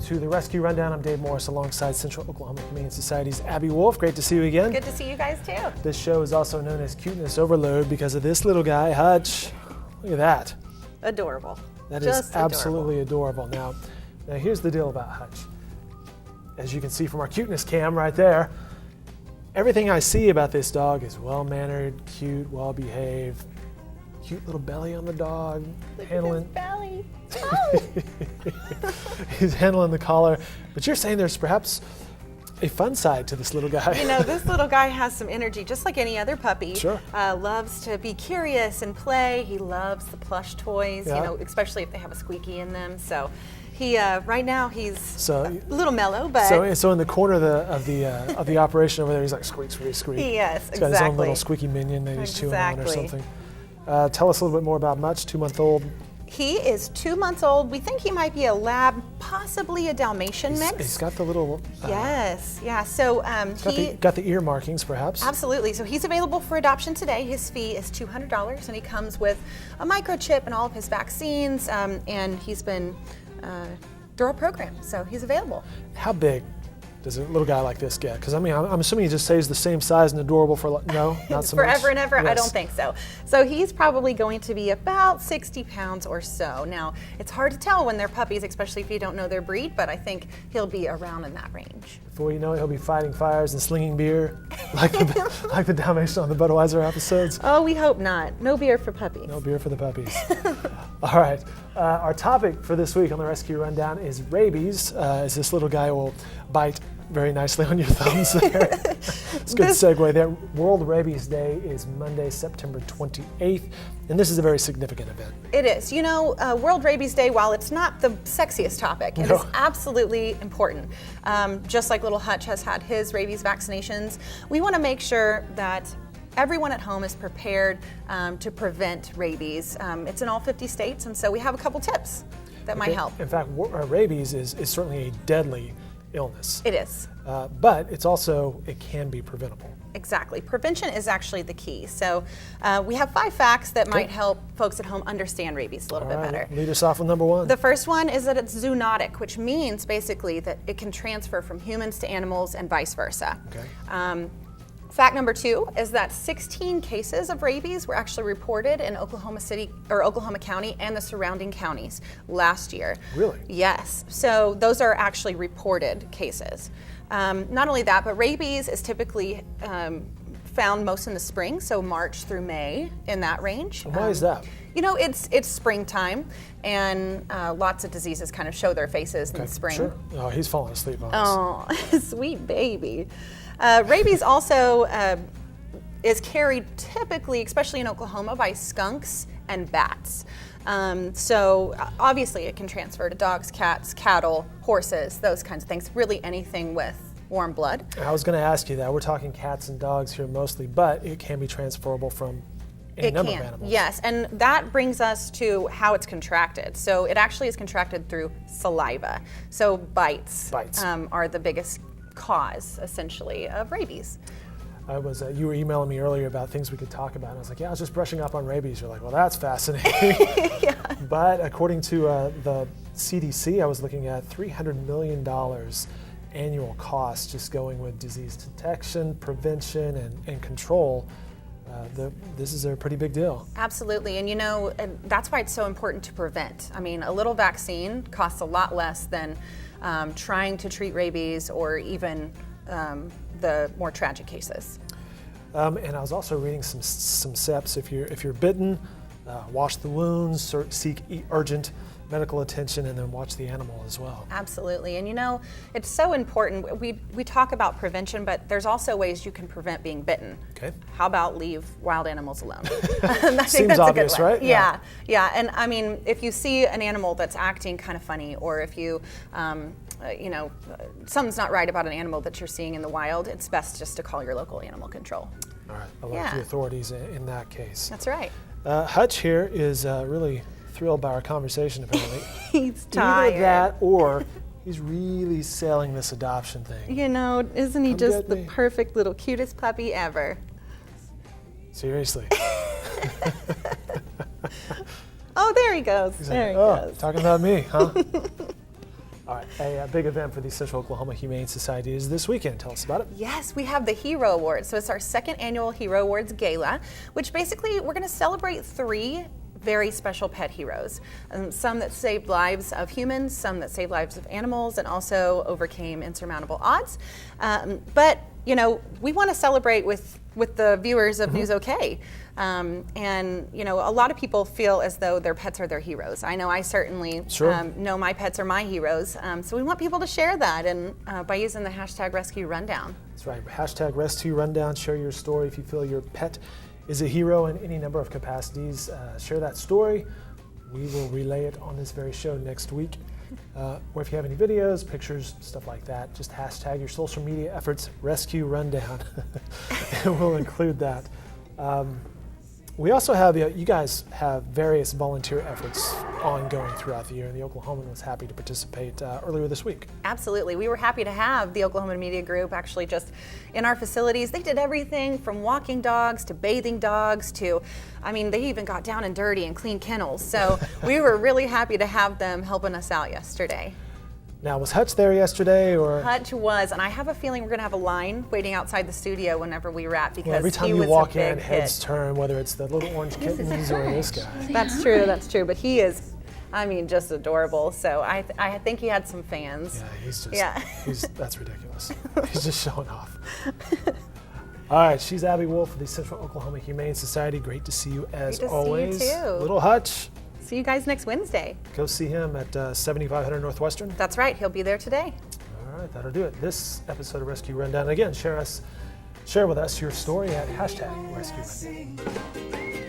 to the Rescue Rundown. I'm Dave Morris alongside Central Oklahoma Humane Society's Abby Wolf. Great to see you again. Good to see you guys too. This show is also known as Cuteness Overload because of this little guy, Hutch. Look at that. Adorable. That Just is absolutely adorable. Now, here's the deal about Hutch. As you can see from our cuteness cam right there, everything I see about this dog is well-mannered, cute, well-behaved. Cute little belly on the dog. Look at his belly. Oh. He's handling the collar. But you're saying there's perhaps a fun side to this little guy. You know, this little guy has some energy, just like any other puppy. Sure. Loves to be curious and play. He loves the plush toys, Yeah. you know, especially if they have a squeaky in them. So he, right now, he's a little mellow, but. So in the corner of the operation over there, he's like squeak, squeak, squeak. Yes, He's got his own little squeaky minion that he's chewing on or something. Tell us a little bit more about Mutch, 2-month-old. He is 2 months old. We think he might be a lab, possibly a Dalmatian mix. He's got the little. Yes, yeah. So he got the ear markings, perhaps. Absolutely. So he's available for adoption today. His fee is $200, and he comes with a microchip and all of his vaccines. And he's been through a program, so he's available. How big does a little guy like this get? Because I mean, I'm assuming he just stays the same size and adorable for no, not so much. Forever and ever? Yes. I don't think so. So he's probably going to be about 60 pounds or so. Now, it's hard to tell when they're puppies, especially if you don't know their breed, but I think he'll be around in that range. Before you know it, he'll be fighting fires and slinging beer, like the Dalmatian on the Budweiser episodes. Oh, we hope not. No beer for puppies. No beer for the puppies. All right. Our topic for this week on the Rescue Rundown is rabies, as this little guy will bite very nicely on your thumbs there. It's a good segue there. World Rabies Day is Monday, September 28th, and this is a very significant event. It is. You know, World Rabies Day, while it's not the sexiest topic, it is absolutely important. Just like little Hutch has had his rabies vaccinations, we want to make sure that everyone at home is prepared to prevent rabies. It's in all 50 states, and so we have a couple tips that might help. In fact, rabies is certainly a deadly illness. It is. But it can be preventable. Exactly. Prevention is actually the key. So we have 5 facts that might help folks at home understand rabies a little bit better. Lead us off with number 1. The first one is that it's zoonotic, which means basically that it can transfer from humans to animals and vice versa. Okay. Fact number 2 is that 16 cases of rabies were actually reported in Oklahoma City or Oklahoma County and the surrounding counties last year. Really? Yes. So those are actually reported cases. Not only that, but rabies is typically found most in the spring, so March through May, in that range. Why is that? You know, it's springtime, and lots of diseases kind of show their faces in the spring. Sure. Oh, he's falling asleep on us. Oh, sweet baby. Rabies also is carried typically, especially in Oklahoma, by skunks and bats. So obviously it can transfer to dogs, cats, cattle, horses, those kinds of things, really anything with warm blood. I was going to ask you that. We're talking cats and dogs here mostly, but it can be transferable from any number of animals. Yes, and that brings us to how it's contracted. So it actually is contracted through saliva. So bites. Are the biggest cause, essentially, of rabies. You were emailing me earlier about things we could talk about, and I was like, yeah, I was just brushing up on rabies. You're like, well, that's fascinating. Yeah. But according to the CDC, I was looking at $300 million annual cost just going with disease detection, prevention, and control. This is a pretty big deal. Absolutely, and you know, that's why it's so important to prevent. I mean, a little vaccine costs a lot less than trying to treat rabies or even the more tragic cases. And I was also reading some steps. If you're bitten, wash the wounds, seek urgent medical attention, and then watch the animal as well. Absolutely, and you know, it's so important. We talk about prevention, but there's also ways you can prevent being bitten. Okay. How about leave wild animals alone? Seems obvious, right? Yeah, and I mean, if you see an animal that's acting kind of funny, or if you, you know, something's not right about an animal that you're seeing in the wild, it's best just to call your local animal control. All right, alert the authorities in that case. That's right. Hutch here is really thrilled by our conversation, apparently. He's tired. Either that or he's really selling this adoption thing. You know, isn't he just the perfect little cutest puppy ever? Seriously. Oh, there he goes. There he goes. Talking about me, huh? All right, a big event for the Central Oklahoma Humane Society is this weekend. Tell us about it. Yes, we have the Hero Awards. So it's our second annual Hero Awards Gala, which basically we're going to celebrate 3 very special pet heroes. Some that saved lives of humans, some that saved lives of animals, and also overcame insurmountable odds. But you know, we want to celebrate with the viewers of News OK. And you know, a lot of people feel as though their pets are their heroes. I know I certainly know my pets are my heroes. So we want people to share that, and by using the hashtag Rescue Rundown. That's right. Hashtag Rescue Rundown. Share your story if you feel your pet is a hero in any number of capacities. Share that story. We will relay it on this very show next week. Or if you have any videos, pictures, stuff like that, just hashtag your social media efforts, Rescue Rundown. And we'll include that. We also have, you guys have various volunteer efforts ongoing throughout the year, and the Oklahoman was happy to participate earlier this week. Absolutely. We were happy to have the Oklahoma Media Group actually just in our facilities. They did everything from walking dogs to bathing dogs to, I mean, they even got down and dirty and cleaned kennels. So we were really happy to have them helping us out yesterday. Now, was Hutch there yesterday, or? Hutch was, and I have a feeling we're going to have a line waiting outside the studio whenever we wrap, because every time he you was walk a big in, heads turn, whether it's the little orange kittens or this guy. That's true, but he is, I mean, just adorable. So I think he had some fans. Yeah, he's just, that's ridiculous. He's just showing off. All right, she's Abby Wolf of the Central Oklahoma Humane Society. Great to see you as always. See you too. Little Hutch. See you guys next Wednesday. Go see him at 7500 Northwestern. That's right, he'll be there today. All right, that'll do it. This episode of Rescue Rundown. Again, share with us your story at hashtag Rescue Rundown.